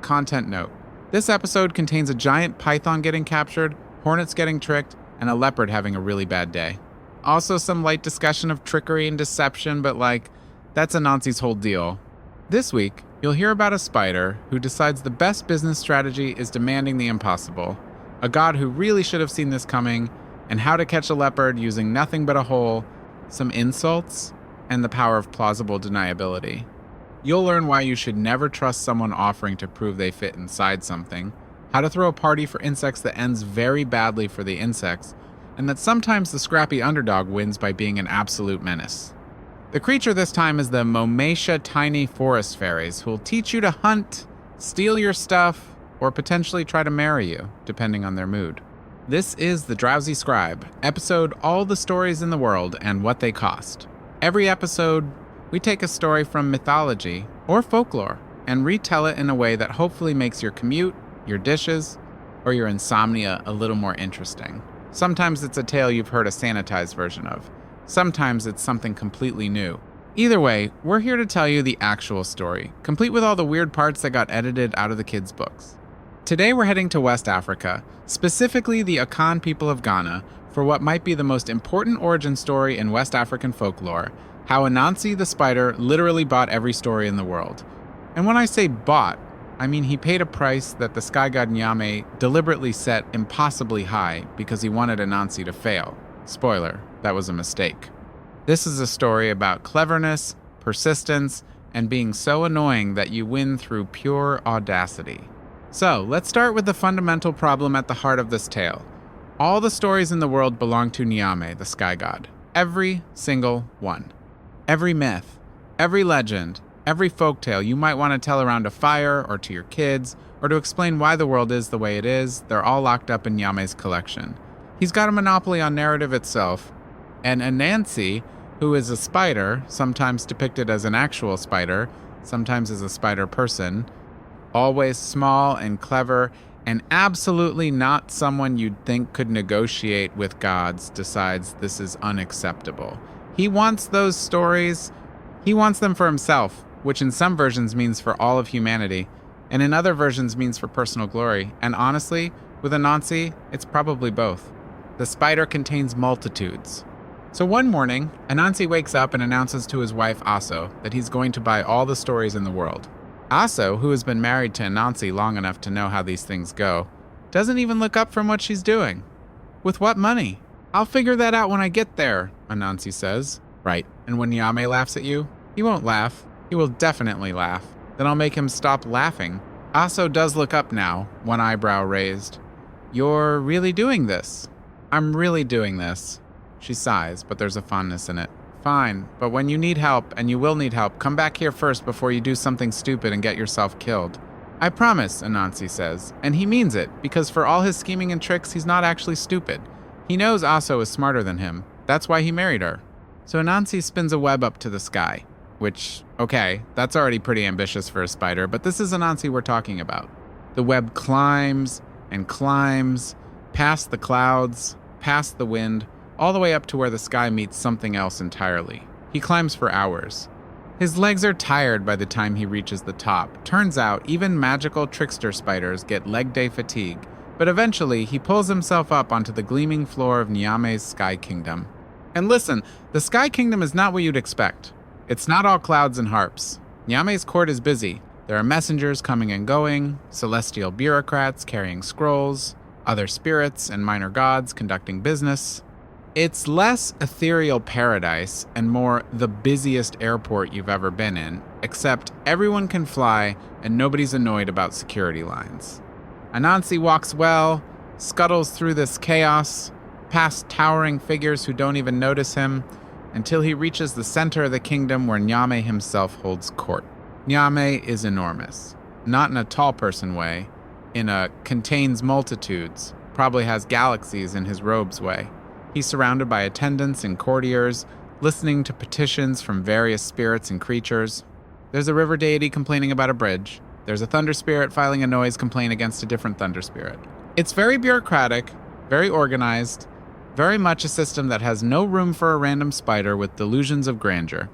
content note. This episode contains a giant python getting captured, hornets getting tricked, and a leopard having a really bad day. Also some light discussion of trickery and deception, but that's Anansi's whole deal. This week, you'll hear about a spider who decides the best business strategy is demanding the impossible, a god who really should have seen this coming, and how to catch a leopard using nothing but a hole, some insults, and the power of plausible deniability. You'll learn why you should never trust someone offering to prove they fit inside something, how to throw a party for insects that ends very badly for the insects, and that sometimes the scrappy underdog wins by being an absolute menace. The creature this time is the Mmoatia tiny forest fairies, who'll teach you to hunt, steal your stuff, or potentially try to marry you, depending on their mood. This is the Drowsy Scribe, episode All the Stories in the World and What They Cost. Every episode, we take a story from mythology or folklore and retell it in a way that hopefully makes your commute, your dishes, or your insomnia a little more interesting. Sometimes it's a tale you've heard a sanitized version of. Sometimes it's something completely new. Either way, we're here to tell you the actual story, complete with all the weird parts that got edited out of the kids' books. Today we're heading to West Africa, specifically the Akan people of Ghana, for what might be the most important origin story in West African folklore, how Anansi the spider literally bought every story in the world. And when I say bought, I mean he paid a price that the sky god Nyame deliberately set impossibly high because he wanted Anansi to fail. Spoiler, that was a mistake. This is a story about cleverness, persistence, and being so annoying that you win through pure audacity. So, let's start with the fundamental problem at the heart of this tale. All the stories in the world belong to Nyame, the sky god. Every single one. Every myth, every legend, every folktale you might want to tell around a fire or to your kids, or to explain why the world is the way it is, they're all locked up in Nyame's collection. He's got a monopoly on narrative itself, and Anansi, who is a spider, sometimes depicted as an actual spider, sometimes as a spider person, always small and clever, and absolutely not someone you'd think could negotiate with gods, decides this is unacceptable. He wants those stories. He wants them for himself, which in some versions means for all of humanity, and in other versions means for personal glory. And honestly, with Anansi, it's probably both. The spider contains multitudes. So one morning, Anansi wakes up and announces to his wife Aso that he's going to buy all the stories in the world. Aso, who has been married to Anansi long enough to know how these things go, doesn't even look up from what she's doing. With what money? I'll figure that out when I get there, Anansi says. Right, and when Nyame laughs at you, he won't laugh. He will definitely laugh. Then I'll make him stop laughing. Aso does look up now, one eyebrow raised. You're really doing this? I'm really doing this. She sighs, but there's a fondness in it. Fine, but when you need help, and you will need help, come back here first before you do something stupid and get yourself killed. I promise, Anansi says, and he means it, because for all his scheming and tricks, he's not actually stupid. He knows Aso is smarter than him. That's why he married her. So Anansi spins a web up to the sky, which, okay, that's already pretty ambitious for a spider, but this is Anansi we're talking about. The web climbs and climbs, past the clouds, past the wind, all the way up to where the sky meets something else entirely. He climbs for hours. His legs are tired by the time he reaches the top. Turns out, even magical trickster spiders get leg day fatigue, but eventually he pulls himself up onto the gleaming floor of Nyame's Sky Kingdom. And listen, the Sky Kingdom is not what you'd expect. It's not all clouds and harps. Nyame's court is busy. There are messengers coming and going, celestial bureaucrats carrying scrolls, other spirits and minor gods conducting business. It's less ethereal paradise and more the busiest airport you've ever been in, except everyone can fly and nobody's annoyed about security lines. Anansi walks well, scuttles through this chaos, past towering figures who don't even notice him, until he reaches the center of the kingdom where Nyame himself holds court. Nyame is enormous, not in a tall person way, in a contains multitudes, probably has galaxies in his robes way. He's surrounded by attendants and courtiers, listening to petitions from various spirits and creatures. There's a river deity complaining about a bridge. There's a thunder spirit filing a noise complaint against a different thunder spirit. It's very bureaucratic, very organized, very much a system that has no room for a random spider with delusions of grandeur.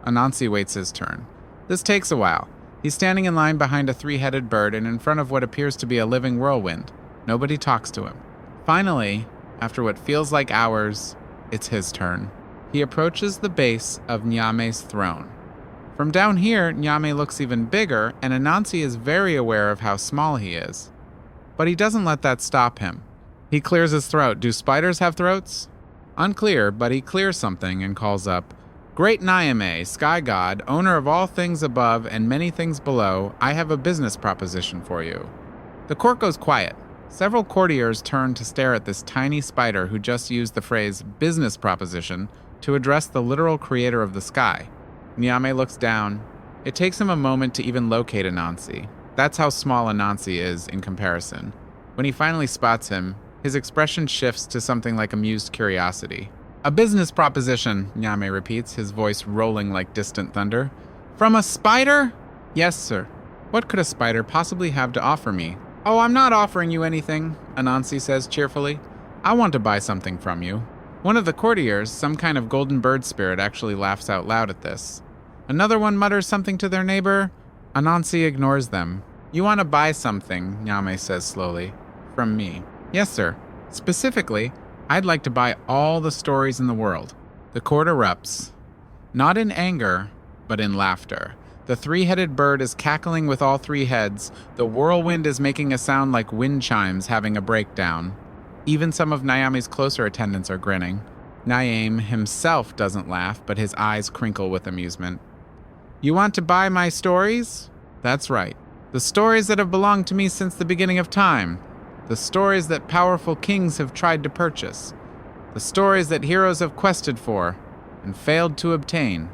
Anansi waits his turn. This takes a while. He's standing in line behind a three-headed bird and in front of what appears to be a living whirlwind. Nobody talks to him. Finally, after what feels like hours, it's his turn. He approaches the base of Nyame's throne. From down here, Nyame looks even bigger, and Anansi is very aware of how small he is. But he doesn't let that stop him. He clears his throat. Do spiders have throats? Unclear, but he clears something and calls up, "Great Nyame, sky god, owner of all things above and many things below, I have a business proposition for you." The court goes quiet. Several courtiers turn to stare at this tiny spider who just used the phrase business proposition to address the literal creator of the sky. Nyame looks down. It takes him a moment to even locate Anansi. That's how small Anansi is in comparison. When he finally spots him, his expression shifts to something like amused curiosity. "A business proposition," Nyame repeats, his voice rolling like distant thunder. "From a spider?" "Yes, sir. What could a spider possibly have to offer me?" "Oh, I'm not offering you anything," Anansi says cheerfully. "I want to buy something from you." One of the courtiers, some kind of golden bird spirit, actually laughs out loud at this. Another one mutters something to their neighbor. Anansi ignores them. "You want to buy something," Nyame says slowly. "From me." "Yes, sir. Specifically, I'd like to buy all the stories in the world." The court erupts. Not in anger, but in laughter. The three-headed bird is cackling with all three heads. The whirlwind is making a sound like wind chimes having a breakdown. Even some of Nyame's closer attendants are grinning. Nyame himself doesn't laugh, but his eyes crinkle with amusement. "You want to buy my stories?" "That's right. The stories that have belonged to me since the beginning of time. The stories that powerful kings have tried to purchase. The stories that heroes have quested for and failed to obtain.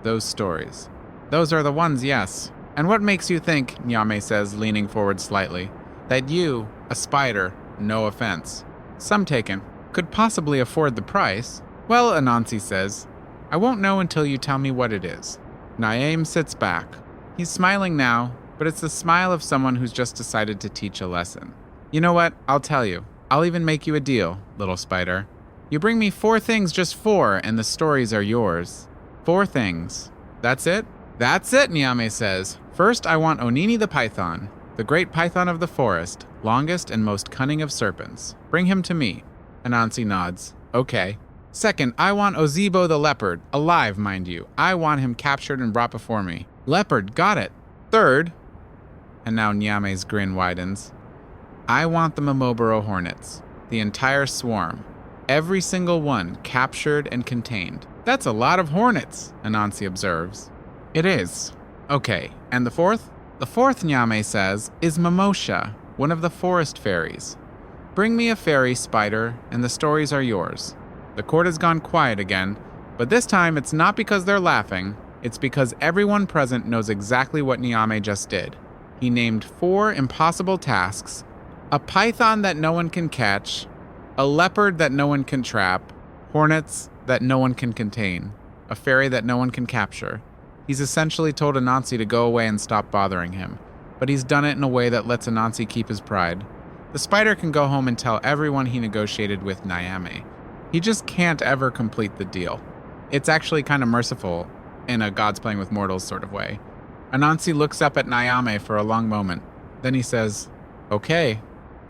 Those stories. Those are the ones, yes. And what makes you think," Nyame says, leaning forward slightly, "that you, a spider, no offense, some taken, could possibly afford the price?" "Well," Anansi says, "I won't know until you tell me what it is." Nyame sits back. He's smiling now, but it's the smile of someone who's just decided to teach a lesson. "You know what? I'll tell you. I'll even make you a deal, little spider. You bring me 4 things, just 4, and the stories are yours." 4 things. "That's it?" "That's it," Nyame says. "First, I want Onini the python, the great python of the forest, longest and most cunning of serpents. Bring him to me." Anansi nods. "Okay." "Second, I want Ozebo the leopard, alive, mind you. I want him captured and brought before me." "Leopard, got it." "Third," and now Nyame's grin widens, "I want the Mmoatia hornets, the entire swarm, every single one captured and contained." "That's a lot of hornets," Anansi observes. "It is." "Okay, and the fourth?" "The fourth," Nyame says, "is Mmoatia, one of the forest fairies. Bring me a fairy, spider, and the stories are yours." The court has gone quiet again, but this time it's not because they're laughing, it's because everyone present knows exactly what Nyame just did. He named 4 impossible tasks: a python that no one can catch, a leopard that no one can trap, hornets that no one can contain, a fairy that no one can capture. He's essentially told Anansi to go away and stop bothering him, but he's done it in a way that lets Anansi keep his pride. The spider can go home and tell everyone he negotiated with Nyame. He just can't ever complete the deal. It's actually kind of merciful, in a God's playing with mortals sort of way. Anansi looks up at Nyame for a long moment. Then he says, "Okay.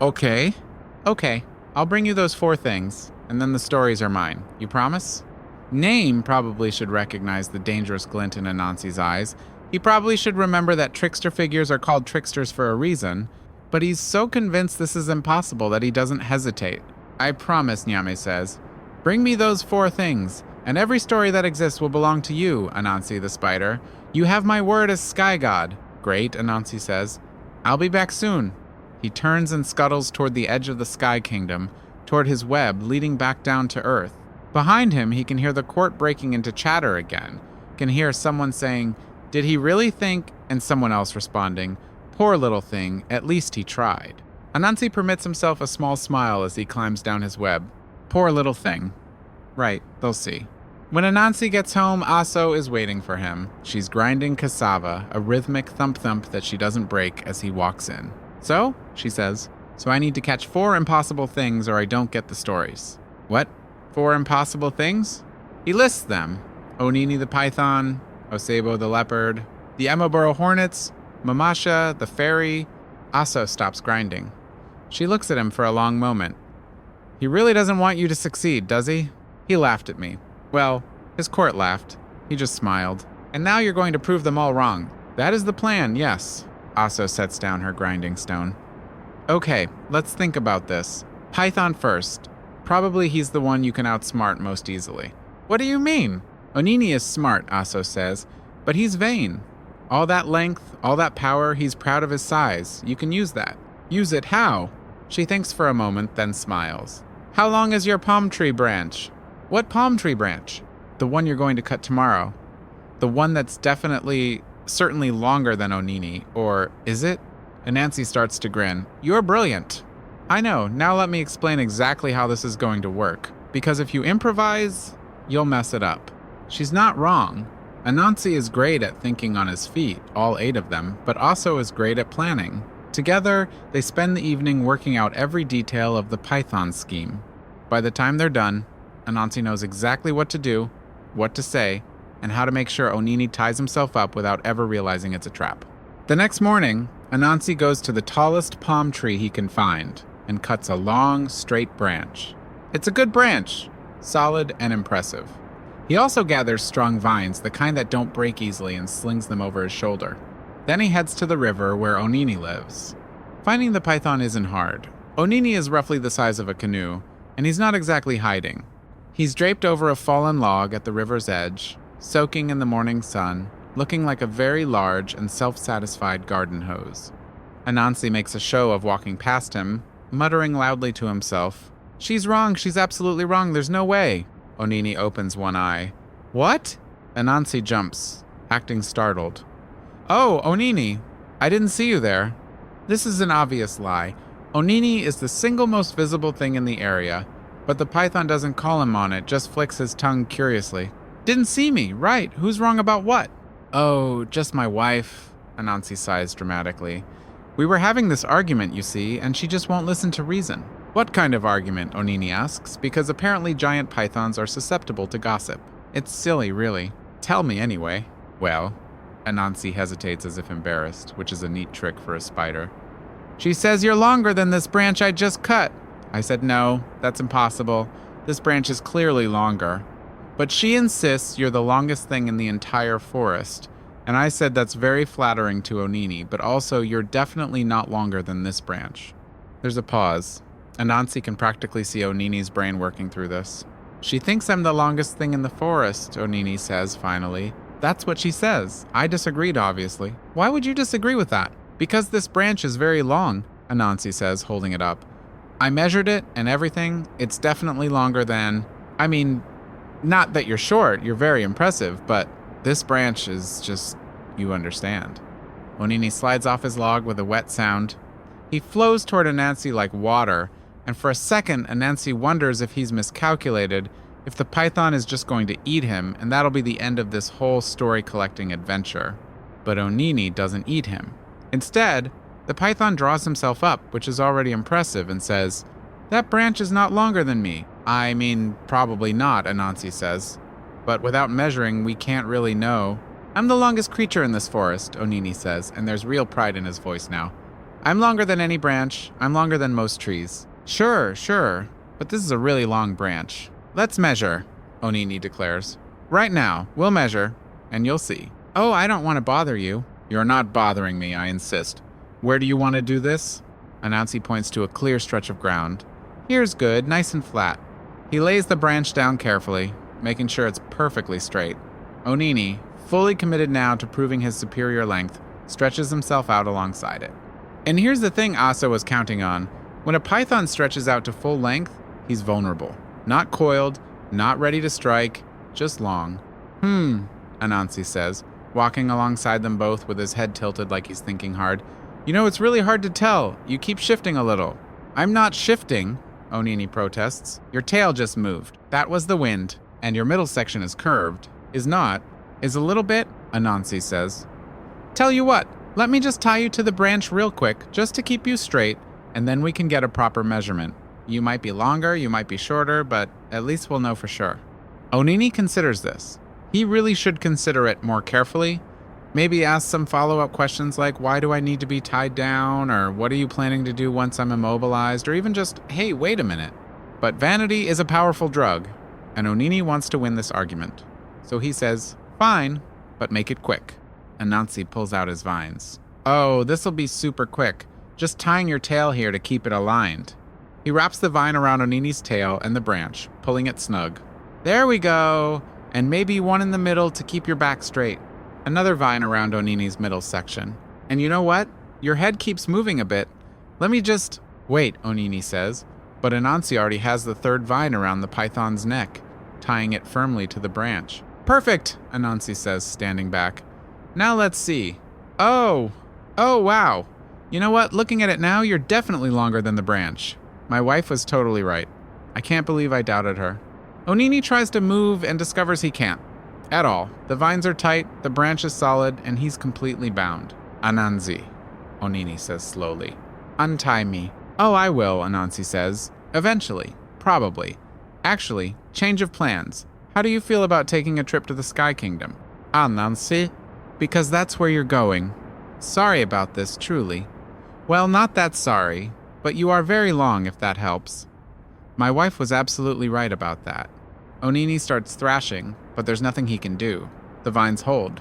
Okay? Okay. I'll bring you those 4 things, and then the stories are mine. You promise?" Name probably should recognize the dangerous glint in Anansi's eyes. He probably should remember that trickster figures are called tricksters for a reason, but he's so convinced this is impossible that he doesn't hesitate. "I promise," Nyame says. "Bring me those 4 things, and every story that exists will belong to you, Anansi the spider. You have my word as sky god." "Great," Anansi says. "I'll be back soon." He turns and scuttles toward the edge of the sky kingdom, toward his web leading back down to earth. Behind him, he can hear the court breaking into chatter again. Can hear someone saying, "Did he really think?" and someone else responding, "Poor little thing, at least he tried." Anansi permits himself a small smile as he climbs down his web. Poor little thing. Right, they'll see. When Anansi gets home, Aso is waiting for him. She's grinding cassava, a rhythmic thump-thump that she doesn't break as he walks in. "So," she says, "so I need to catch 4 impossible things or I don't get the stories." "What? 4 impossible things?" He lists them. Onini the python, Ozebo the leopard, the Mmoatia hornets, Mmoatia, the fairy. Aso stops grinding. She looks at him for a long moment. He really doesn't want you to succeed, does he? He laughed at me. Well, his court laughed. He just smiled. And now you're going to prove them all wrong. That is the plan, yes. Aso sets down her grinding stone. Okay, let's think about this. Python first. Probably he's the one you can outsmart most easily. What do you mean? Onini is smart, Aso says, but he's vain. All that length, all that power, he's proud of his size. You can use that. Use it how? She thinks for a moment, then smiles. How long is your palm tree branch? What palm tree branch? The one you're going to cut tomorrow. The one that's certainly longer than Onini, or is it? Anansi starts to grin. You're brilliant. I know, now let me explain exactly how this is going to work. Because if you improvise, you'll mess it up. She's not wrong. Anansi is great at thinking on his feet, all 8 of them, but also is great at planning. Together, they spend the evening working out every detail of the Python scheme. By the time they're done, Anansi knows exactly what to do, what to say, and how to make sure Onini ties himself up without ever realizing it's a trap. The next morning, Anansi goes to the tallest palm tree he can find and cuts a long, straight branch. It's a good branch, solid and impressive. He also gathers strong vines, the kind that don't break easily, and slings them over his shoulder. Then he heads to the river where Onini lives. Finding the python isn't hard. Onini is roughly the size of a canoe, and he's not exactly hiding. He's draped over a fallen log at the river's edge, soaking in the morning sun, looking like a very large and self-satisfied garden hose. Anansi makes a show of walking past him, muttering loudly to himself, She's wrong, she's absolutely wrong, there's no way. Onini opens one eye. What? Anansi jumps, acting startled. Oh, Onini, I didn't see you there. This is an obvious lie. Onini is the single most visible thing in the area, but the python doesn't call him on it, just flicks his tongue curiously. Didn't see me, right, who's wrong about what? Oh, just my wife, Anansi sighs dramatically. We were having this argument, you see, and she just won't listen to reason. What kind of argument, Onini asks, because apparently giant pythons are susceptible to gossip. It's silly, really. Tell me anyway. Well, Anansi hesitates as if embarrassed, which is a neat trick for a spider. She says you're longer than this branch I just cut. I said no, that's impossible. This branch is clearly longer. But she insists you're the longest thing in the entire forest, and I said that's very flattering to Onini, but also you're definitely not longer than this branch. There's a pause. Anansi can practically see Onini's brain working through this. She thinks I'm the longest thing in the forest, Onini says finally. That's what she says. I disagreed, obviously. Why would you disagree with that? Because this branch is very long, Anansi says, holding it up. I measured it and everything. It's definitely longer than... not that you're short, you're very impressive, but this branch is just... you understand. Onini slides off his log with a wet sound. He flows toward Anansi like water, and for a second, Anansi wonders if he's miscalculated, if the python is just going to eat him, and that'll be the end of this whole story-collecting adventure. But Onini doesn't eat him. Instead, the python draws himself up, which is already impressive, and says, That branch is not longer than me. Probably not, Anansi says. But without measuring, we can't really know. I'm the longest creature in this forest, Onini says, and there's real pride in his voice now. I'm longer than any branch. I'm longer than most trees. Sure, but this is a really long branch. Let's measure, Onini declares. Right now, we'll measure, and you'll see. Oh, I don't want to bother you. You're not bothering me, I insist. Where do you want to do this? Anansi points to a clear stretch of ground. Here's good, nice and flat. He lays the branch down carefully, making sure it's perfectly straight. Onini, fully committed now to proving his superior length, stretches himself out alongside it. And here's the thing Aso was counting on. When a python stretches out to full length, he's vulnerable. Not coiled, not ready to strike, just long. Anansi says, walking alongside them both with his head tilted like he's thinking hard. You know, it's really hard to tell. You keep shifting a little. I'm not shifting, Onini protests. Your tail just moved. That was the wind. And your middle section is curved. Is not. Is a little bit, Anansi says. Tell you what, let me just tie you to the branch real quick, just to keep you straight, and then we can get a proper measurement. You might be longer, you might be shorter, but at least we'll know for sure. Onini considers this. He really should consider it more carefully, Maybe ask some follow-up questions like, why do I need to be tied down? Or what are you planning to do once I'm immobilized? Or even just, hey, wait a minute. But vanity is a powerful drug, and Onini wants to win this argument. So he says, fine, but make it quick. Anansi pulls out his vines. Oh, this'll be super quick. Just tying your tail here to keep it aligned. He wraps the vine around Onini's tail and the branch, pulling it snug. There we go. And maybe one in the middle to keep your back straight. Another vine around Onini's middle section. And you know what? Your head keeps moving a bit. Let me just... Wait, Onini says. But Anansi already has the third vine around the python's neck, tying it firmly to the branch. Perfect, Anansi says, standing back. Now let's see. Oh, wow. You know what? Looking at it now, you're definitely longer than the branch. My wife was totally right. I can't believe I doubted her. Onini tries to move and discovers he can't. At all. The vines are tight, the branch is solid, and he's completely bound. Anansi, Onini says slowly. Untie me. Oh, I will, Anansi says. Eventually. Probably. Actually, change of plans. How do you feel about taking a trip to the Sky Kingdom? Anansi? Because that's where you're going. Sorry about this, truly. Well, not that sorry, but you are very long if that helps. My wife was absolutely right about that. Onini starts thrashing, but there's nothing he can do. The vines hold.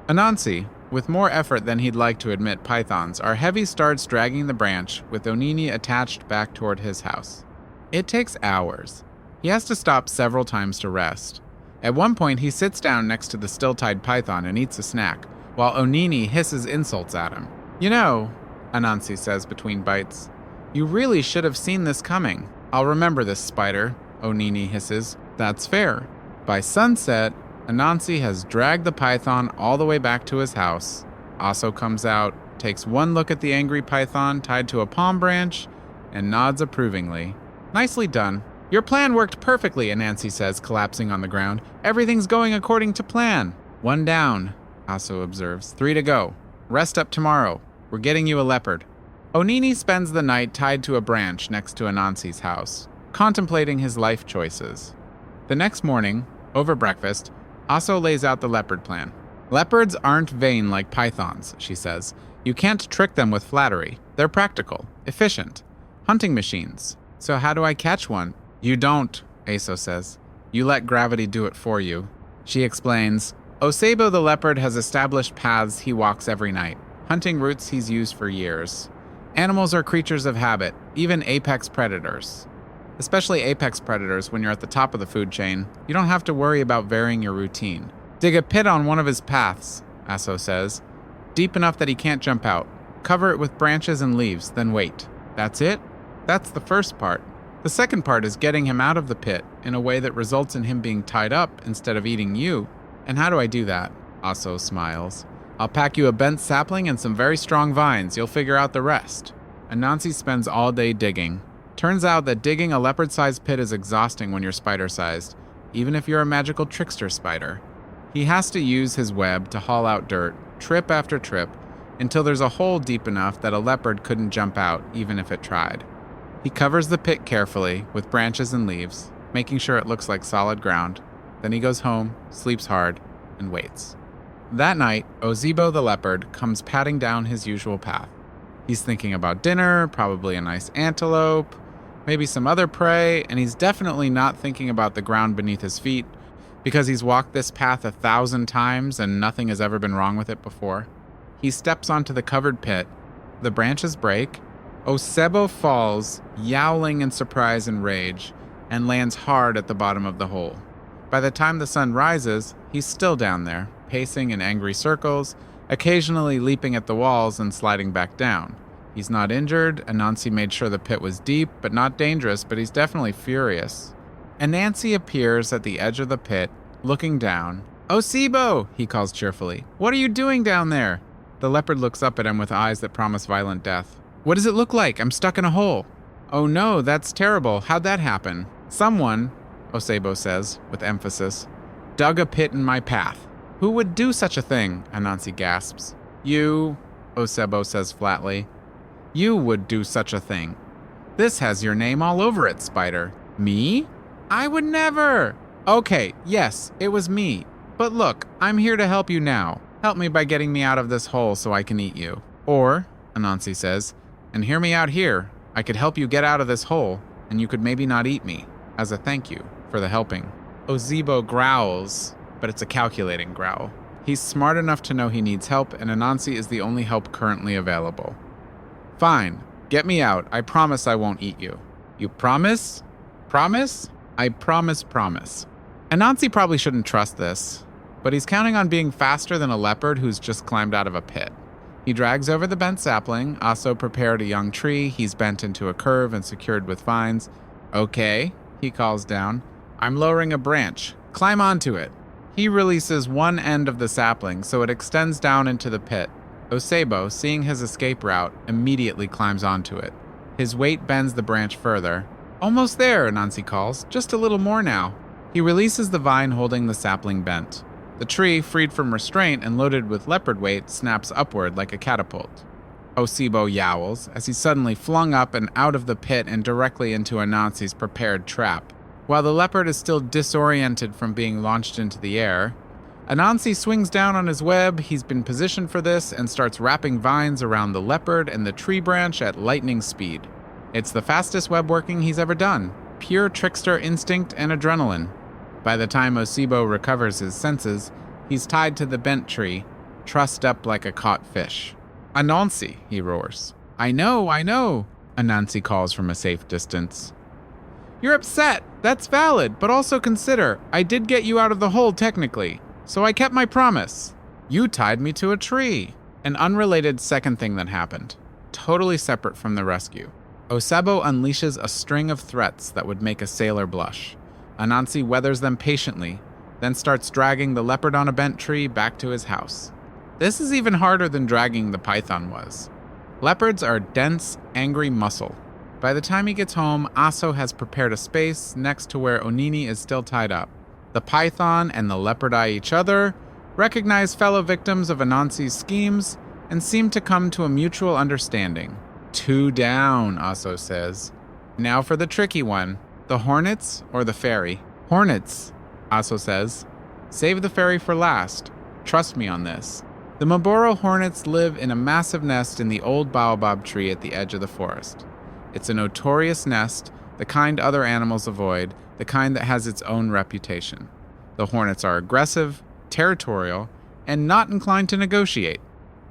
Anansi, with more effort than he'd like to admit pythons, are heavy starts dragging the branch, with Onini attached back toward his house. It takes hours. He has to stop several times to rest. At one point, he sits down next to the still-tied python and eats a snack, while Onini hisses insults at him. You know, Anansi says between bites, you really should have seen this coming. I'll remember this, spider, Onini hisses. That's fair. By sunset, Anansi has dragged the python all the way back to his house. Aso comes out, takes one look at the angry python tied to a palm branch, and nods approvingly. Nicely done. Your plan worked perfectly, Anansi says, collapsing on the ground. Everything's going according to plan. One down, Aso observes. 3 to go. Rest up tomorrow. We're getting you a leopard. Onini spends the night tied to a branch next to Anansi's house, contemplating his life choices. The next morning, over breakfast, Aso lays out the leopard plan. Leopards aren't vain like pythons, she says. You can't trick them with flattery. They're practical, efficient, hunting machines. So how do I catch one? You don't, Aso says. You let gravity do it for you. She explains, Osebo the leopard has established paths he walks every night, hunting routes he's used for years. Animals are creatures of habit, even apex predators. Especially apex predators when you're at the top of the food chain. You don't have to worry about varying your routine. Dig a pit on one of his paths, Aso says. Deep enough that he can't jump out. Cover it with branches and leaves, then wait. That's it? That's the first part. The second part is getting him out of the pit in a way that results in him being tied up instead of eating you. And how do I do that? Aso smiles. I'll pack you a bent sapling and some very strong vines. You'll figure out the rest. Anansi spends all day digging. Turns out that digging a leopard-sized pit is exhausting when you're spider-sized, even if you're a magical trickster spider. He has to use his web to haul out dirt, trip after trip, until there's a hole deep enough that a leopard couldn't jump out, even if it tried. He covers the pit carefully with branches and leaves, making sure it looks like solid ground. Then he goes home, sleeps hard, and waits. That night, Osebo the leopard comes padding down his usual path. He's thinking about dinner, probably a nice antelope, maybe some other prey, and he's definitely not thinking about the ground beneath his feet because he's walked this path 1,000 times and nothing has ever been wrong with it before. He steps onto the covered pit. The branches break. Osebo falls, yowling in surprise and rage, and lands hard at the bottom of the hole. By the time the sun rises, he's still down there, pacing in angry circles, occasionally leaping at the walls and sliding back down. He's not injured. Anansi made sure the pit was deep, but not dangerous, but he's definitely furious. Anansi appears at the edge of the pit, looking down. Osebo, he calls cheerfully. What are you doing down there? The leopard looks up at him with eyes that promise violent death. What does it look like? I'm stuck in a hole. Oh no, that's terrible. How'd that happen? Someone, Osebo says, with emphasis, dug a pit in my path. Who would do such a thing? Anansi gasps. You, Osebo says flatly. You would do such a thing. This has your name all over it, Spider. Me? I would never. Okay, yes, it was me. But look, I'm here to help you now. Help me by getting me out of this hole so I can eat you. Or, Anansi says, and hear me out here. I could help you get out of this hole, and you could maybe not eat me, as a thank you for the helping. Ozebo growls, but it's a calculating growl. He's smart enough to know he needs help, and Anansi is the only help currently available. Fine, get me out. I promise I won't eat you. You promise? Promise? I promise. Anansi probably shouldn't trust this, but he's counting on being faster than a leopard who's just climbed out of a pit. He drags over the bent sapling, also prepared a young tree he's bent into a curve and secured with vines. Okay, he calls down. I'm lowering a branch. Climb onto it. He releases one end of the sapling so it extends down into the pit. Ozebo, seeing his escape route, immediately climbs onto it. His weight bends the branch further. Almost there, Anansi calls. Just a little more now. He releases the vine holding the sapling bent. The tree, freed from restraint and loaded with leopard weight, snaps upward like a catapult. Ozebo yowls as he's suddenly flung up and out of the pit and directly into Anansi's prepared trap. While the leopard is still disoriented from being launched into the air, Anansi swings down on his web. He's been positioned for this and starts wrapping vines around the leopard and the tree branch at lightning speed. It's the fastest web working he's ever done. Pure trickster instinct and adrenaline. By the time Ozebo recovers his senses, he's tied to the bent tree, trussed up like a caught fish. Anansi, he roars. I know, Anansi calls from a safe distance. You're upset. That's valid, but also consider, I did get you out of the hole technically, so I kept my promise. You tied me to a tree. An unrelated second thing that happened, totally separate from the rescue. Ozebo unleashes a string of threats that would make a sailor blush. Anansi weathers them patiently, then starts dragging the leopard on a bent tree back to his house. This is even harder than dragging the python was. Leopards are dense, angry muscle. By the time he gets home, Aso has prepared a space next to where Onini is still tied up. The python and the leopard eye each other, recognize fellow victims of Anansi's schemes, and seem to come to a mutual understanding. 2 down, Aso says. Now for the tricky one. The hornets or the fairy? Hornets, Aso says. Save the fairy for last. Trust me on this. The Maboro hornets live in a massive nest in the old baobab tree at the edge of the forest. It's a notorious nest, the kind other animals avoid, the kind that has its own reputation. The hornets are aggressive, territorial, and not inclined to negotiate.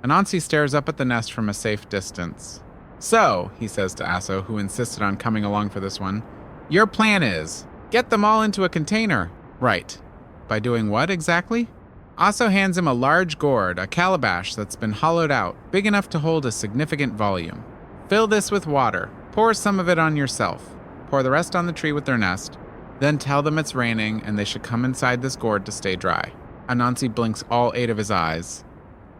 Anansi stares up at the nest from a safe distance. So, he says to Aso, who insisted on coming along for this one, your plan is, get them all into a container. Right. By doing what exactly? Aso hands him a large gourd, a calabash that's been hollowed out, big enough to hold a significant volume. Fill this with water. Pour some of it on yourself. Pour the rest on the tree with their nest. Then tell them it's raining and they should come inside this gourd to stay dry. Anansi blinks all 8 of his eyes.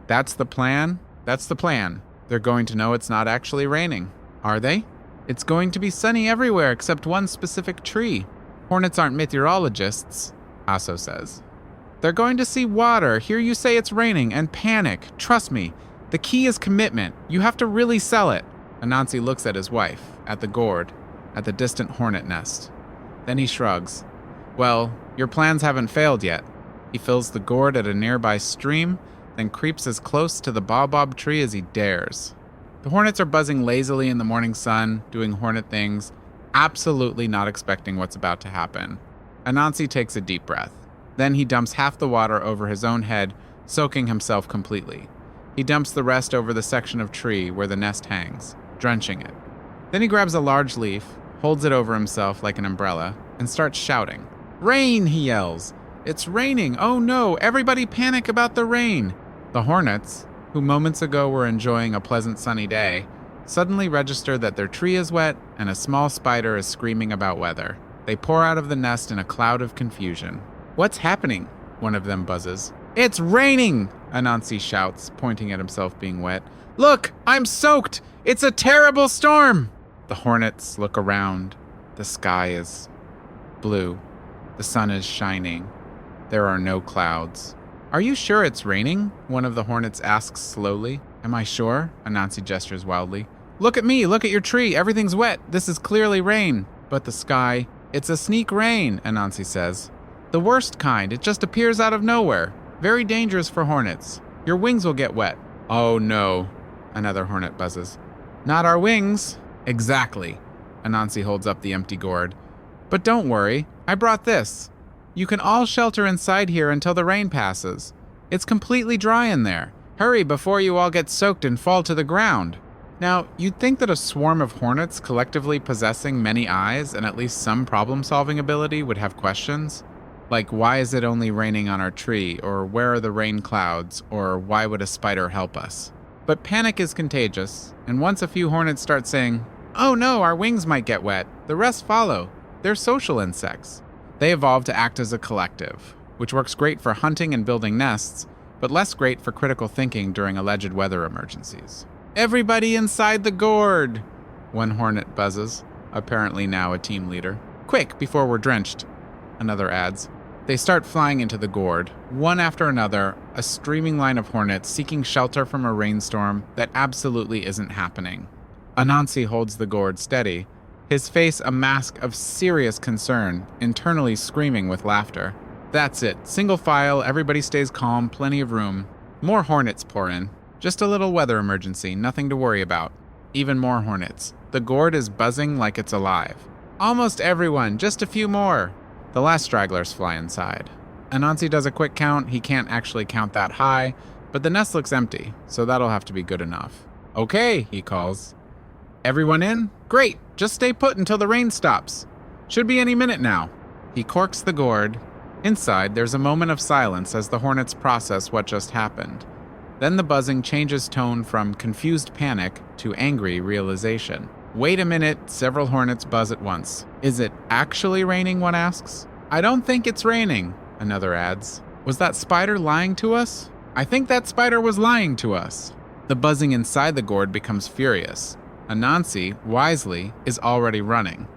That's the plan? That's the plan. They're going to know it's not actually raining. Are they? It's going to be sunny everywhere except one specific tree. Hornets aren't meteorologists, Aso says. They're going to see water, hear you say it's raining, and panic. Trust me. The key is commitment. You have to really sell it. Anansi looks at his wife, at the gourd, at the distant hornet nest. Then he shrugs. Well, your plans haven't failed yet. He fills the gourd at a nearby stream, then creeps as close to the baobab tree as he dares. The hornets are buzzing lazily in the morning sun, doing hornet things, absolutely not expecting what's about to happen. Anansi takes a deep breath. Then he dumps half the water over his own head, soaking himself completely. He dumps the rest over the section of tree where the nest hangs, drenching it. Then he grabs a large leaf, holds it over himself like an umbrella, and starts shouting. Rain, he yells. It's raining. Oh no, everybody panic about the rain. The hornets, who moments ago were enjoying a pleasant sunny day, suddenly register that their tree is wet and a small spider is screaming about weather. They pour out of the nest in a cloud of confusion. What's happening? One of them buzzes. It's raining, Anansi shouts, pointing at himself being wet. Look, I'm soaked. It's a terrible storm. The hornets look around. The sky is blue. The sun is shining. There are no clouds. Are you sure it's raining? One of the hornets asks slowly. Am I sure? Anansi gestures wildly. Look at me, look at your tree. Everything's wet. This is clearly rain. But the sky, it's a sneak rain, Anansi says. The worst kind. It just appears out of nowhere. Very dangerous for hornets. Your wings will get wet." "Oh no," another hornet buzzes. "Not our wings." "Exactly." Anansi holds up the empty gourd. "But don't worry, I brought this. You can all shelter inside here until the rain passes. It's completely dry in there. Hurry before you all get soaked and fall to the ground." Now, you'd think that a swarm of hornets collectively possessing many eyes and at least some problem-solving ability would have questions. Like, why is it only raining on our tree? Or where are the rain clouds? Or why would a spider help us? But panic is contagious, and once a few hornets start saying, "Oh no, our wings might get wet," the rest follow. They're social insects. They evolve to act as a collective, which works great for hunting and building nests, but less great for critical thinking during alleged weather emergencies. "Everybody inside the gourd!" One hornet buzzes, apparently now a team leader. "Quick, before we're drenched," another adds. They start flying into the gourd, one after another, a streaming line of hornets seeking shelter from a rainstorm that absolutely isn't happening. Anansi holds the gourd steady, his face a mask of serious concern, internally screaming with laughter. That's it. Single file, everybody stays calm, plenty of room. More hornets pour in. Just a little weather emergency, nothing to worry about. Even more hornets. The gourd is buzzing like it's alive. "Almost everyone, just a few more." The last stragglers fly inside. Anansi does a quick count. He can't actually count that high, but the nest looks empty, so that'll have to be good enough. "Okay," he calls. "Everyone in? Great, just stay put until the rain stops. Should be any minute now." He corks the gourd. Inside, there's a moment of silence as the hornets process what just happened. Then the buzzing changes tone from confused panic to angry realization. "Wait a minute," several hornets buzz at once. "Is it actually raining?" one asks. "I don't think it's raining," another adds. "Was that spider lying to us?" "I think that spider was lying to us." The buzzing inside the gourd becomes furious. Anansi, wisely, is already running.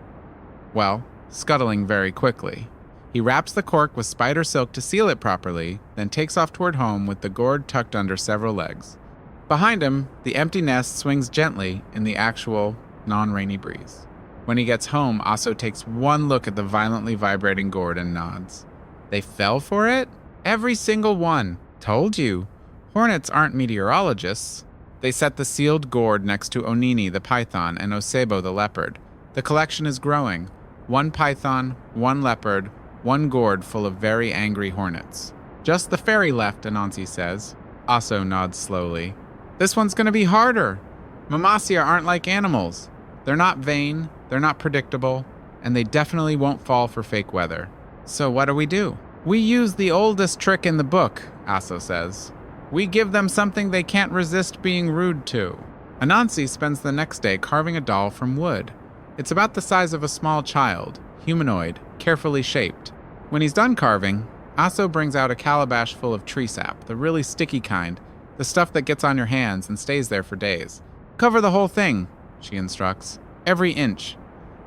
Well, scuttling very quickly. He wraps the cork with spider silk to seal it properly, then takes off toward home with the gourd tucked under several legs. Behind him, the empty nest swings gently in the actual, non-rainy breeze. When he gets home, Aso takes one look at the violently vibrating gourd and nods. "They fell for it? Every single one. Told you. Hornets aren't meteorologists." They set the sealed gourd next to Onini the python and Osebo the leopard. The collection is growing. One python, one leopard, one gourd full of very angry hornets. "Just the fairy left," Anansi says. Aso nods slowly. "This one's going to be harder. Mmoatia aren't like animals. They're not vain, they're not predictable, and they definitely won't fall for fake weather. So what do? We use the oldest trick in the book," Aso says. "We give them something they can't resist being rude to." Anansi spends the next day carving a doll from wood. It's about the size of a small child, humanoid, carefully shaped. When he's done carving, Aso brings out a calabash full of tree sap, the really sticky kind, the stuff that gets on your hands and stays there for days. "Cover the whole thing," she instructs. "Every inch.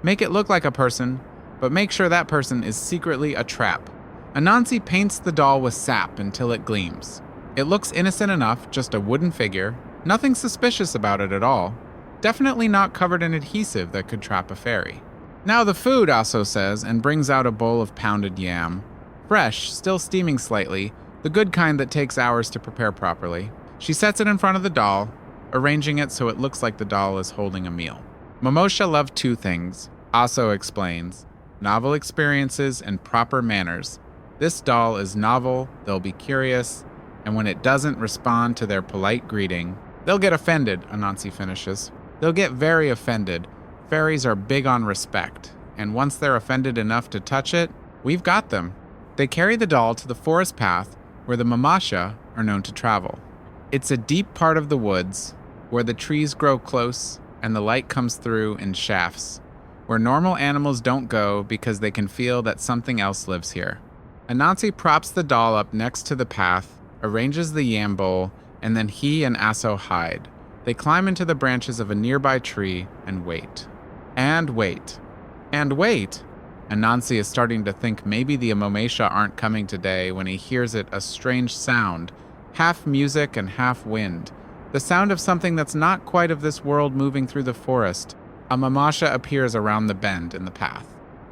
Make it look like a person, but make sure that person is secretly a trap." Anansi paints the doll with sap until it gleams. It looks innocent enough, just a wooden figure. Nothing suspicious about it at all. Definitely not covered in adhesive that could trap a fairy. "Now the food," Aso says, and brings out a bowl of pounded yam. Fresh, still steaming slightly, the good kind that takes hours to prepare properly. She sets it in front of the doll, arranging it so it looks like the doll is holding a meal. Mmoatia loved two things, Aso explains: novel experiences and proper manners. This doll is novel, they'll be curious, and when it doesn't respond to their polite greeting, they'll get offended, Anansi finishes. They'll get very offended. Fairies are big on respect, and once they're offended enough to touch it, we've got them. They carry the doll to the forest path where the Mmoatia are known to travel. It's a deep part of the woods where the trees grow close and the light comes through in shafts, where normal animals don't go because they can feel that something else lives here. Anansi props the doll up next to the path, arranges the yam bowl, and then he and Aso hide. They climb into the branches of a nearby tree and wait. And wait. And wait! Anansi is starting to think maybe the Mmoatia aren't coming today when he hears a strange sound, half music and half wind. The sound of something that's not quite of this world moving through the forest. A Mmoatia appears around the bend in the path.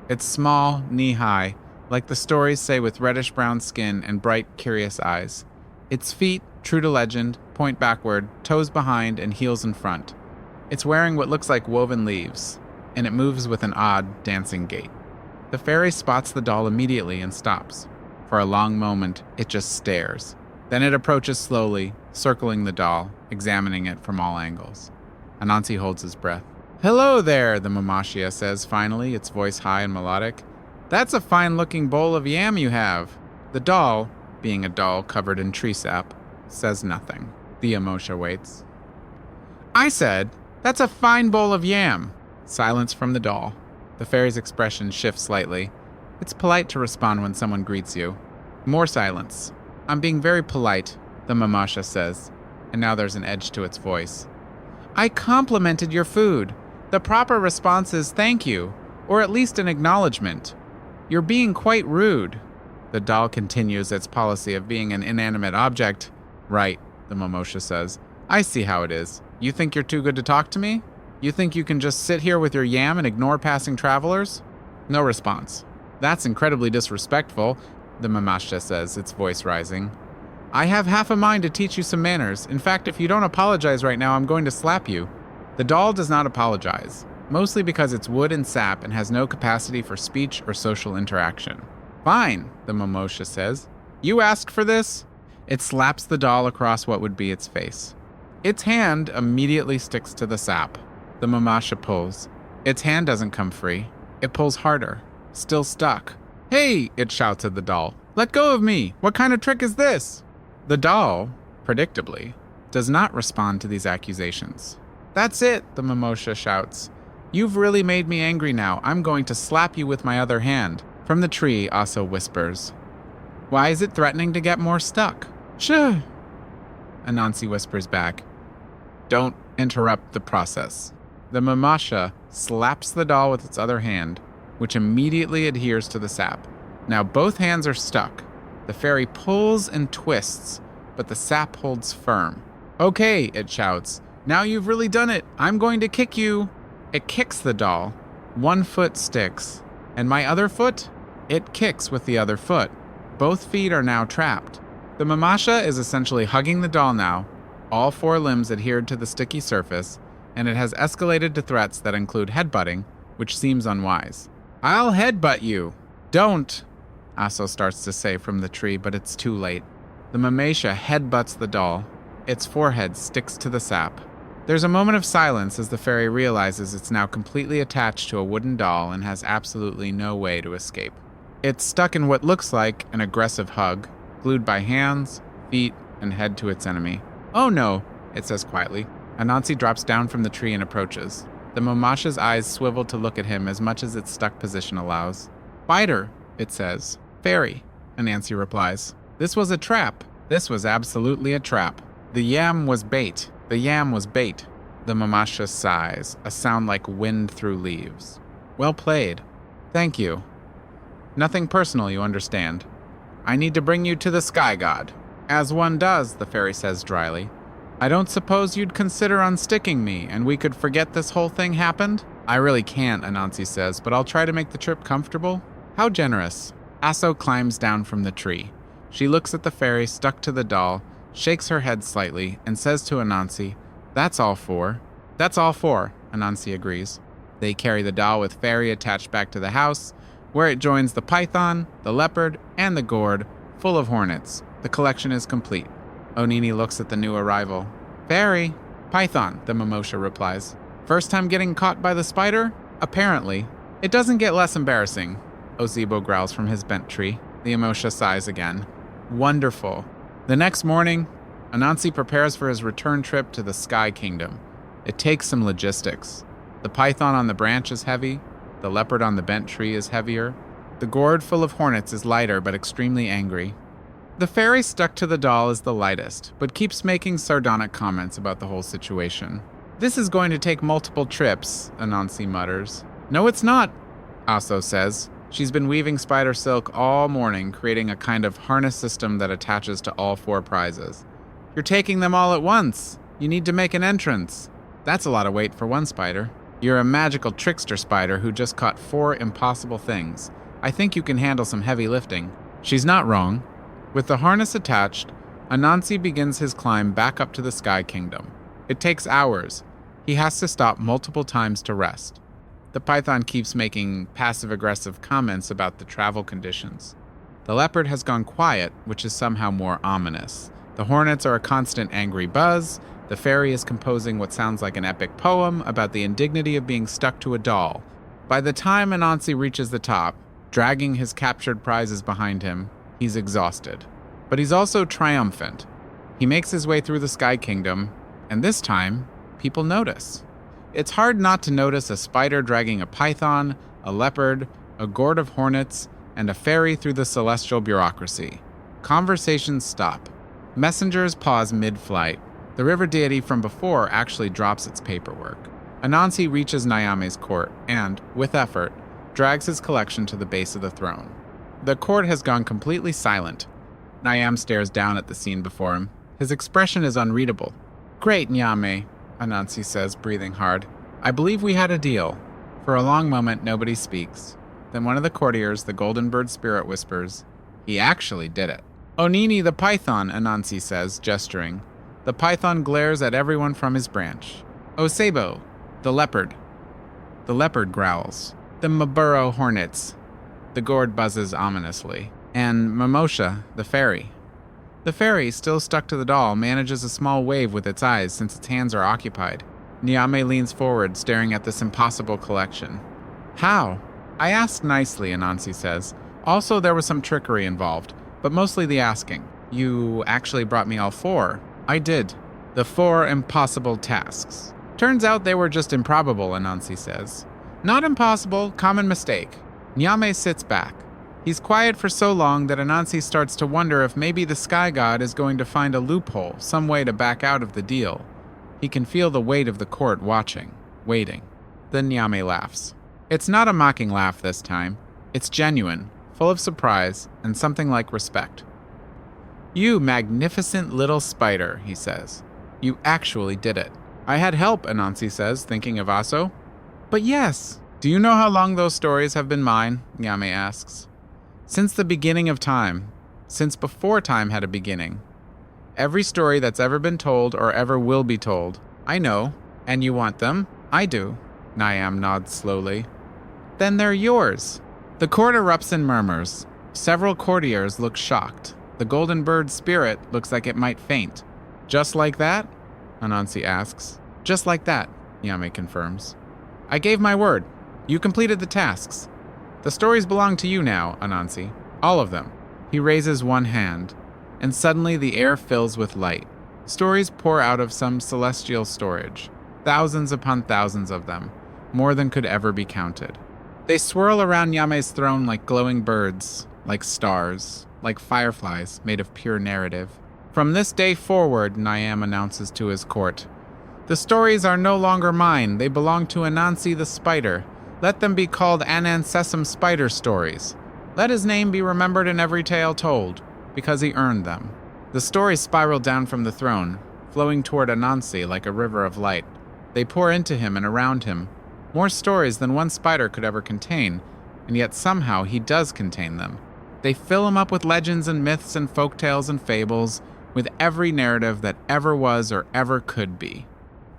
It's small, knee-high, like the stories say, with reddish-brown skin and bright, curious eyes. Its feet, True to legend, point backward, toes behind, and heels in front. It's wearing what looks like woven leaves, and it moves with an odd, dancing gait. The fairy spots the doll immediately and stops. For a long moment, it just stares. Then it approaches slowly, circling the doll, examining it from all angles. Anansi holds his breath. "Hello there," the Mmoatia says finally, its voice high and melodic. "That's a fine-looking bowl of yam you have." The doll, being a doll covered in tree sap, says nothing. The Mmoatia waits. "I said, that's a fine bowl of yam." Silence from the doll. The fairy's expression shifts slightly. It's polite to respond when someone greets you. More silence. "I'm being very polite," the Mmoatia says, and now there's an edge to its voice. "I complimented your food. The proper response is thank you, or at least an acknowledgement. You're being quite rude." The doll continues its policy of being an inanimate object. "Right," the Mmoatia says. "I see how it is. You think you're too good to talk to me? You think you can just sit here with your yam and ignore passing travelers?" No response. "That's incredibly disrespectful," the Mmoatia says, its voice rising. "I have half a mind to teach you some manners. In fact, if you don't apologize right now, I'm going to slap you." The doll does not apologize, mostly because it's wood and sap and has no capacity for speech or social interaction. "Fine," the Mmoatia says. "You asked for this?" It slaps the doll across what would be its face. Its hand immediately sticks to the sap. The Mmoatia pulls. Its hand doesn't come free. It pulls harder, still stuck. "Hey!" it shouts at the doll. "Let go of me! What kind of trick is this?" The doll, predictably, does not respond to these accusations. "That's it," the Mmoatia shouts. "You've really made me angry now. I'm going to slap you with my other hand." From the tree, Asa whispers. "Why is it threatening to get more stuck?" "Shh!" Anansi whispers back. "Don't interrupt the process." The Mmoatia slaps the doll with its other hand, which immediately adheres to the sap. Now both hands are stuck. The fairy pulls and twists, but the sap holds firm. "Okay," it shouts. "Now you've really done it. I'm going to kick you." It kicks the doll. One foot sticks. And my other foot? It kicks with the other foot. Both feet are now trapped. The Mmoatia is essentially hugging the doll now, all four limbs adhered to the sticky surface, and it has escalated to threats that include headbutting, which seems unwise. "I'll headbutt you." "Don't," Aso starts to say from the tree, but it's too late. The Mmoatia headbutts the doll. Its forehead sticks to the sap. There's a moment of silence as the fairy realizes it's now completely attached to a wooden doll and has absolutely no way to escape. It's stuck in what looks like an aggressive hug, glued by hands, feet, and head to its enemy. "Oh no," it says quietly. Anansi drops down from the tree and approaches. The Mmoatia's eyes swivel to look at him as much as its stuck position allows. "Spider," it says. "Fairy," Anansi replies. "This was a trap. This was absolutely a trap. The yam was bait. The yam was bait." The Mmoatia sighs, a sound like wind through leaves. "Well played. Thank you. Nothing personal, you understand. I need to bring you to the sky god." "As one does," the fairy says dryly. "I don't suppose you'd consider unsticking me, and we could forget this whole thing happened?" "I really can't," Anansi says, "but I'll try to make the trip comfortable." "How generous." Aso climbs down from the tree. She looks at the fairy stuck to the doll, shakes her head slightly, and says to Anansi, "That's all four." "That's all four," Anansi agrees. They carry the doll with fairy attached back to the house, where it joins the python, the leopard, and the gourd, full of hornets. The collection is complete. Onini looks at the new arrival. "Fairy." "Python," the Mmoatia replies. "First time getting caught by the spider?" "Apparently. It doesn't get less embarrassing," Ozebo growls from his bent tree. The Mmoatia sighs again. "Wonderful." The next morning, Anansi prepares for his return trip to the Sky Kingdom. It takes some logistics. The python on the branch is heavy. The leopard on the bent tree is heavier. The gourd full of hornets is lighter but extremely angry. The fairy stuck to the doll is the lightest, but keeps making sardonic comments about the whole situation. "This is going to take multiple trips," Anansi mutters. "No, it's not," Aso says. She's been weaving spider silk all morning, creating a kind of harness system that attaches to all four prizes. "You're taking them all at once. You need to make an entrance." "That's a lot of weight for one spider." "You're a magical trickster spider who just caught 4 impossible things. I think you can handle some heavy lifting." She's not wrong. With the harness attached, Anansi begins his climb back up to the Sky Kingdom. It takes hours. He has to stop multiple times to rest. The python keeps making passive-aggressive comments about the travel conditions. The leopard has gone quiet, which is somehow more ominous. The hornets are a constant angry buzz. The fairy is composing what sounds like an epic poem about the indignity of being stuck to a doll. By the time Anansi reaches the top, dragging his captured prizes behind him, he's exhausted. But he's also triumphant. He makes his way through the Sky Kingdom, and this time, people notice. It's hard not to notice a spider dragging a python, a leopard, a gourd of hornets, and a fairy through the celestial bureaucracy. Conversations stop. Messengers pause mid-flight. The river deity from before actually drops its paperwork. Anansi reaches Nyame's court and, with effort, drags his collection to the base of the throne. The court has gone completely silent. Nyame stares down at the scene before him. His expression is unreadable. "Great, Nyame," Anansi says, breathing hard. "I believe we had a deal." For a long moment, nobody speaks. Then one of the courtiers, the golden bird spirit, whispers, "He actually did it." "Onini the python," Anansi says, gesturing. The python glares at everyone from his branch. "Osebo, the leopard." The leopard growls. "The Mburo hornets." The gourd buzzes ominously. And Mmoatia, the fairy. The fairy, still stuck to the doll, manages a small wave with its eyes since its hands are occupied. Nyame leans forward, staring at this impossible collection. "How?" "I asked nicely," Anansi says. "Also, there was some trickery involved, but mostly the asking." "You actually brought me all 4. "I did. The 4 impossible tasks." "Turns out they were just improbable," Anansi says. "Not impossible, common mistake." Nyame sits back. He's quiet for so long that Anansi starts to wonder if maybe the sky god is going to find a loophole, some way to back out of the deal. He can feel the weight of the court watching, waiting. Then Nyame laughs. It's not a mocking laugh this time. It's genuine, full of surprise, and something like respect. "You magnificent little spider," he says. "You actually did it." "I had help," Anansi says, thinking of Aso. "But yes." "Do you know how long those stories have been mine?" Nyame asks. "Since the beginning of time. Since before time had a beginning. Every story that's ever been told or ever will be told. I know. And you want them? I do." Nyame nods slowly. "Then they're yours." The court erupts in murmurs. Several courtiers look shocked. The golden bird spirit looks like it might faint. "Just like that?" Anansi asks. "Just like that," Nyame confirms. "I gave my word. You completed the tasks. The stories belong to you now, Anansi. All of them." He raises one hand, and suddenly the air fills with light. Stories pour out of some celestial storage. Thousands upon thousands of them, more than could ever be counted. They swirl around Nyame's throne like glowing birds, like stars, like fireflies made of pure narrative. "From this day forward," Nyame announces to his court, "the stories are no longer mine. They belong to Anansi the spider. Let them be called Anansi spider stories. Let his name be remembered in every tale told, because he earned them." The stories spiral down from the throne, flowing toward Anansi like a river of light. They pour into him and around him, more stories than one spider could ever contain, and yet somehow he does contain them. They fill him up with legends and myths and folktales and fables, with every narrative that ever was or ever could be.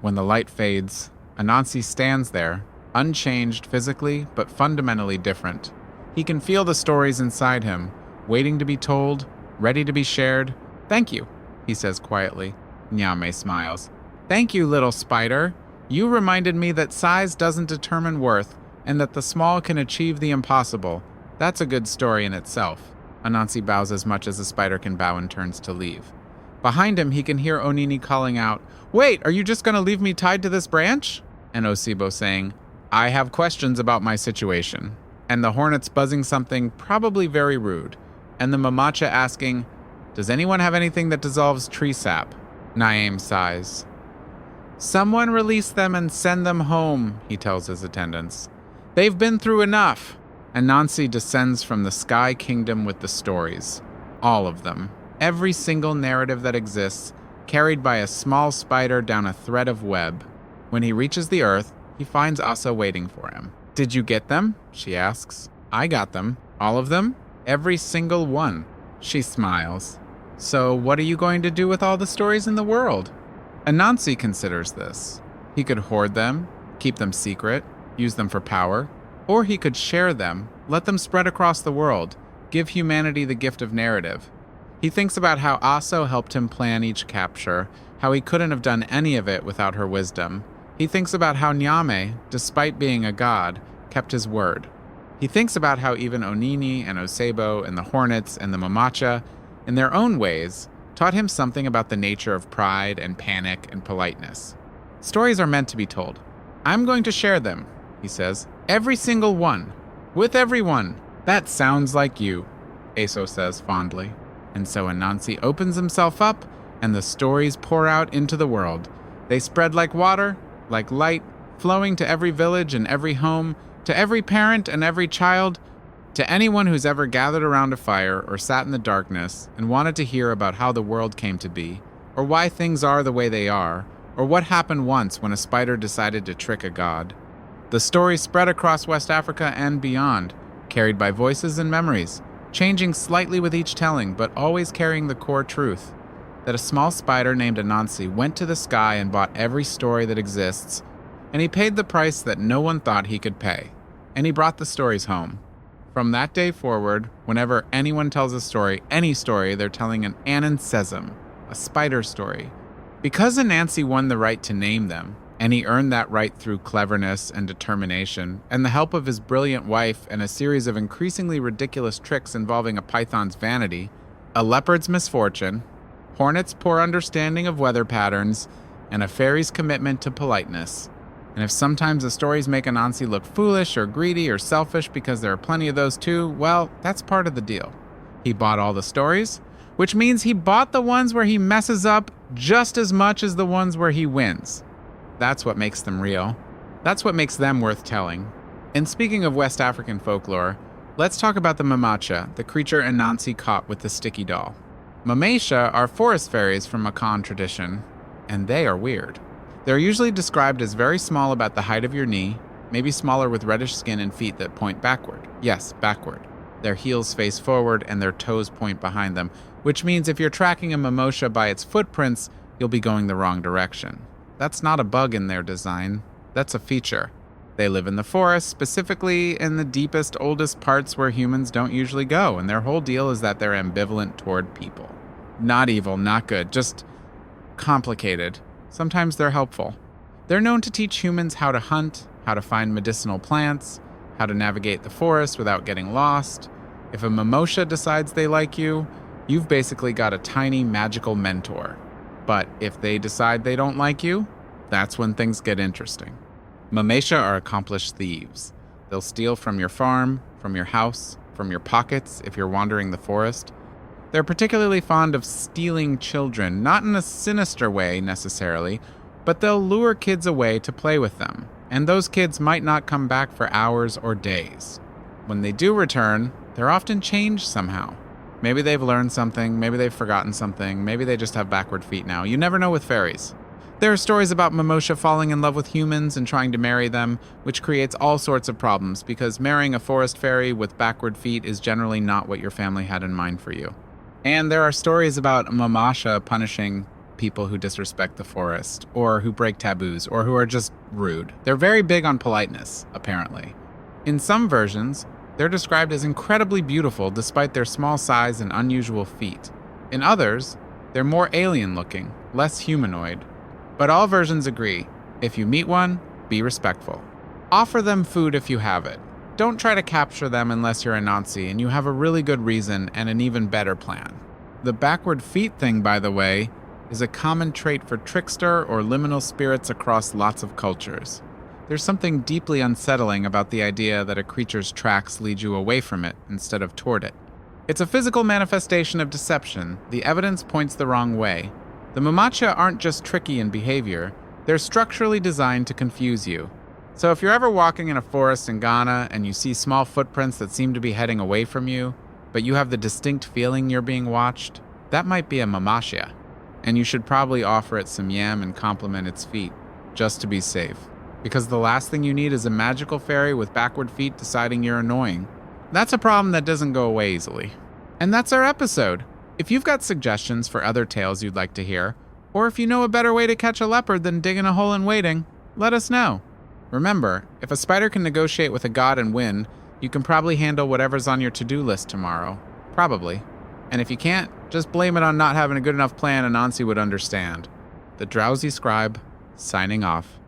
When the light fades, Anansi stands there, unchanged physically, but fundamentally different. He can feel the stories inside him, waiting to be told, ready to be shared. "Thank you," he says quietly. Nyame smiles. "Thank you, little spider. You reminded me that size doesn't determine worth, and that the small can achieve the impossible. That's a good story in itself." Anansi bows as much as a spider can bow and turns to leave. Behind him, he can hear Onini calling out, "Wait, are you just going to leave me tied to this branch?" And Osebo saying, "I have questions about my situation." And the hornets buzzing something probably very rude. And the Mmoatia asking, "Does anyone have anything that dissolves tree sap?" Nyame sighs. "Someone release them and send them home," he tells his attendants. "They've been through enough." Anansi descends from the Sky Kingdom with the stories. All of them. Every single narrative that exists, carried by a small spider down a thread of web. When he reaches the earth, he finds Asa waiting for him. "Did you get them?" she asks. "I got them." "All of them?" "Every single one." She smiles. So what are you going to do with all the stories in the world? Anansi considers this. He could hoard them, keep them secret, use them for power, or he could share them, let them spread across the world, give humanity the gift of narrative. He thinks about how Aso helped him plan each capture, how he couldn't have done any of it without her wisdom. He thinks about how Nyame, despite being a god, kept his word. He thinks about how even Onini and Osebo and the Hornets and the Mmoatia, in their own ways, taught him something about the nature of pride and panic and politeness. Stories are meant to be told. I'm going to share them, he says. Every single one. With everyone. That sounds like you, Aso says fondly. And so Anansi opens himself up, and the stories pour out into the world. They spread like water, like light, flowing to every village and every home, to every parent and every child, to anyone who's ever gathered around a fire or sat in the darkness and wanted to hear about how the world came to be, or why things are the way they are, or what happened once when a spider decided to trick a god. The story spread across West Africa and beyond, carried by voices and memories, changing slightly with each telling, but always carrying the core truth, that a small spider named Anansi went to the sky and bought every story that exists, and he paid the price that no one thought he could pay, and he brought the stories home. From that day forward, whenever anyone tells a story, any story, they're telling an Anansi, a spider story. Because Anansi won the right to name them, and he earned that right through cleverness and determination, and the help of his brilliant wife and a series of increasingly ridiculous tricks involving a python's vanity, a leopard's misfortune, hornets' poor understanding of weather patterns, and a fairy's commitment to politeness. And if sometimes the stories make Anansi look foolish or greedy or selfish because there are plenty of those too, well, that's part of the deal. He bought all the stories, which means he bought the ones where he messes up just as much as the ones where he wins. That's what makes them real. That's what makes them worth telling. And speaking of West African folklore, let's talk about the Mmoatia, the creature Anansi caught with the sticky doll. Mmoatia are forest fairies from Akan tradition, and they are weird. They're usually described as very small, about the height of your knee, maybe smaller, with reddish skin and feet that point backward. Yes, backward. Their heels face forward and their toes point behind them, which means if you're tracking a Mmoatia by its footprints, you'll be going the wrong direction. That's not a bug in their design. That's a feature. They live in the forest, specifically in the deepest, oldest parts where humans don't usually go, and their whole deal is that they're ambivalent toward people. Not evil, not good, just complicated. Sometimes they're helpful. They're known to teach humans how to hunt, how to find medicinal plants, how to navigate the forest without getting lost. If a Mmoatia decides they like you, you've basically got a tiny magical mentor. But if they decide they don't like you, that's when things get interesting. Mmoatia are accomplished thieves. They'll steal from your farm, from your house, from your pockets if you're wandering the forest. They're particularly fond of stealing children, not in a sinister way necessarily, but they'll lure kids away to play with them, and those kids might not come back for hours or days. When they do return, they're often changed somehow. Maybe they've learned something, maybe they've forgotten something, maybe they just have backward feet now. You never know with fairies. There are stories about Mmoatia falling in love with humans and trying to marry them, which creates all sorts of problems because marrying a forest fairy with backward feet is generally not what your family had in mind for you. And there are stories about Mmoatia punishing people who disrespect the forest, or who break taboos, or who are just rude. They're very big on politeness, apparently. In some versions, they're described as incredibly beautiful despite their small size and unusual feet. In others, they're more alien-looking, less humanoid. But all versions agree, if you meet one, be respectful. Offer them food if you have it. Don't try to capture them unless you're Anansi and you have a really good reason and an even better plan. The backward feet thing, by the way, is a common trait for trickster or liminal spirits across lots of cultures. There's something deeply unsettling about the idea that a creature's tracks lead you away from it instead of toward it. It's a physical manifestation of deception. The evidence points the wrong way. The Mmoatia aren't just tricky in behavior, they're structurally designed to confuse you. So if you're ever walking in a forest in Ghana and you see small footprints that seem to be heading away from you, but you have the distinct feeling you're being watched, that might be a Mmoatia. And you should probably offer it some yam and compliment its feet, just to be safe. Because the last thing you need is a magical fairy with backward feet deciding you're annoying. That's a problem that doesn't go away easily. And that's our episode. If you've got suggestions for other tales you'd like to hear, or if you know a better way to catch a leopard than digging a hole and waiting, let us know. Remember, if a spider can negotiate with a god and win, you can probably handle whatever's on your to-do list tomorrow. Probably. And if you can't, just blame it on not having a good enough plan and Anansi would understand. The Drowsy Scribe, signing off.